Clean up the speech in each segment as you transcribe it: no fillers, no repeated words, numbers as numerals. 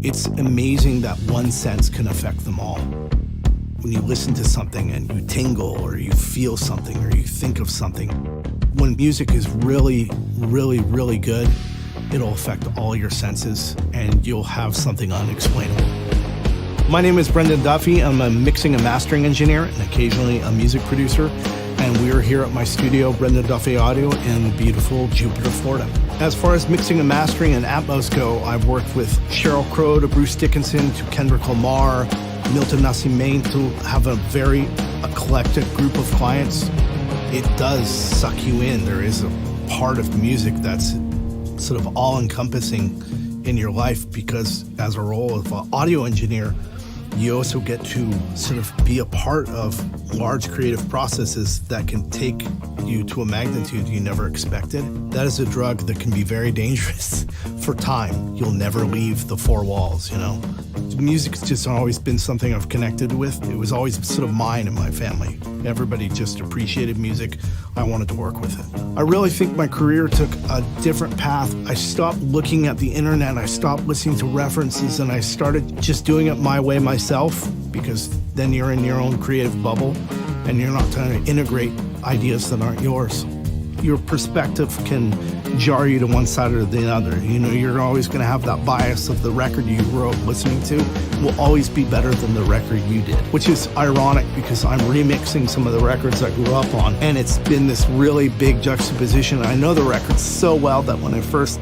It's amazing that one sense can affect them all. When you listen to something and you tingle or you feel something or you think of something, when music is really, really, really good, it'll affect all your senses and you'll have something unexplainable. My name is Brendan Duffey. I'm a mixing and mastering engineer and occasionally a music producer. And we're here at my studio, Brendan Duffey Audio, in beautiful Jupiter, Florida. As far as mixing and mastering and Atmos go, I've worked with Sheryl Crow to Bruce Dickinson to Kendrick Lamar, Milton Nascimento, have a very eclectic group of clients. It does suck you in. There is a part of music that's sort of all-encompassing in your life because as a role of an audio engineer, you also get to sort of be a part of large creative processes that can take you to a magnitude you never expected. That is a drug that can be very dangerous for time. You'll never leave the four walls, you know? Music's just always been something I've connected with. It was always sort of mine in my family. Everybody just appreciated music. I wanted to work with it. I really think my career took a different path. I stopped looking at the internet. I stopped listening to references and I started just doing it my way myself because then you're in your own creative bubble and you're not trying to integrate ideas that aren't yours. Your perspective can jar you to one side or the other. You know, you're always going to have that bias of the record you grew up listening to will always be better than the record you did, which is ironic because I'm remixing some of the records I grew up on. And it's been this really big juxtaposition. I know the records so well that when I first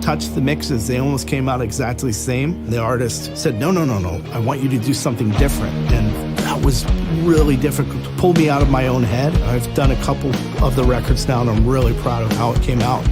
touched the mixes, they almost came out exactly the same. The artist said, no, I want you to do something different. And that was really difficult to pull me out of my own head. I've done a couple of the records now and I'm really proud of how it came out.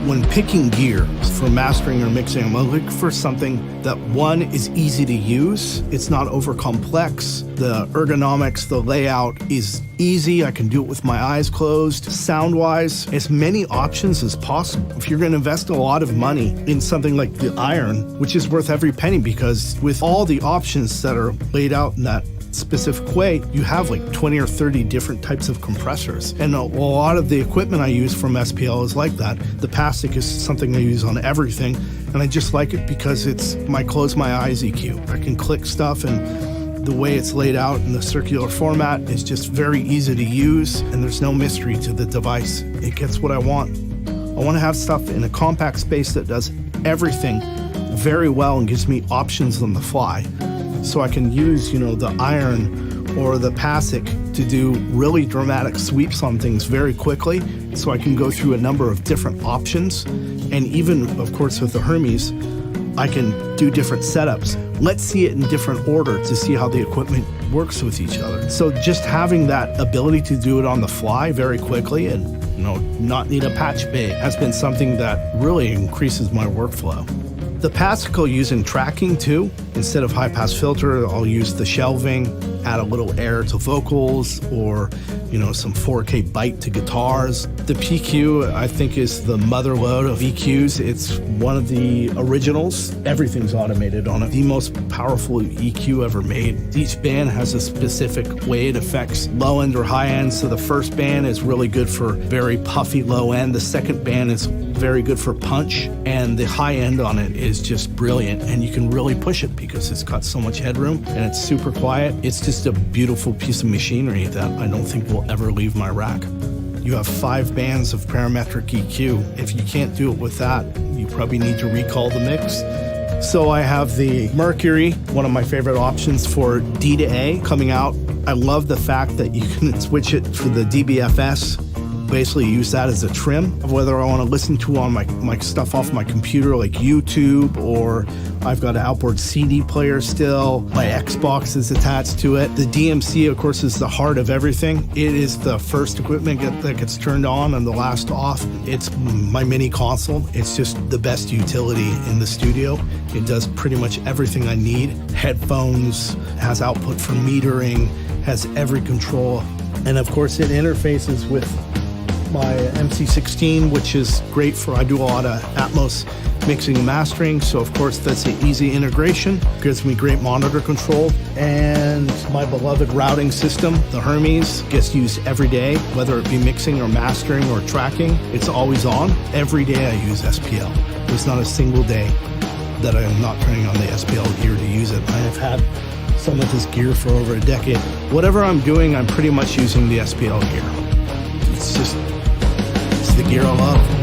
When picking gear for mastering or mixing, I'm looking for something that one is easy to use. It's not over complex. The ergonomics, the layout is easy. I can do it with my eyes closed. Sound-wise, as many options as possible. If you're going to invest a lot of money in something like the iron, which is worth every penny because with all the options that are laid out in that specific way, you have like 20 or 30 different types of compressors. And a lot of the equipment I use from SPL is like that. The PASIC is something I use on everything. And I just like it because it's my close my eyes EQ. I can click stuff and the way it's laid out in the circular format is just very easy to use and there's no mystery to the device. It gets what I want. I want to have stuff in a compact space that does everything very well and gives me options on the fly. So I can use, the iron or the PASIC to do really dramatic sweeps on things very quickly. So I can go through a number of different options. And even, of course, with the Hermes, I can do different setups. Let's see it in different order to see how the equipment works with each other. So just having that ability to do it on the fly very quickly and, not need a patch bay has been something that really increases my workflow. The PASIC I'll use in tracking too. Instead of high pass filter, I'll use the shelving, add a little air to vocals or, some 4K bite to guitars. The PQ, I think, is the mother lode of EQs. It's one of the originals. Everything's automated on it. The most powerful EQ ever made. Each band has a specific way it affects low end or high end. So the first band is really good for very puffy low end. The second band is very good for punch. And the high end on it is just brilliant. And you can really push it because it's got so much headroom and it's super quiet. It's just a beautiful piece of machinery that I don't think will ever leave my rack. You have 5 bands of parametric EQ. If you can't do it with that, you probably need to recall the mix. So I have the Mercury, one of my favorite options for D to A coming out. I love the fact that you can switch it for the DBFS. Basically use that as a trim of whether I want to listen to on my stuff off my computer like YouTube, or I've got an outboard CD player still. My Xbox is attached to it. The DMC, of course, is the heart of everything. It is the first equipment that gets turned on and the last off. It's my mini console. It's just the best utility in the studio. It does pretty much everything I need. Headphones, has output for metering, has every control. And of course, it interfaces with my MC16, which is great for, I do a lot of Atmos mixing and mastering. So of course that's an easy integration, gives me great monitor control. And my beloved routing system, the Hermes, gets used every day, whether it be mixing or mastering or tracking. It's always on. Every day I use SPL. There's not a single day that I am not turning on the SPL gear to use it. I have had some of this gear for over a decade. Whatever I'm doing, I'm pretty much using the SPL gear. It's the gear I love.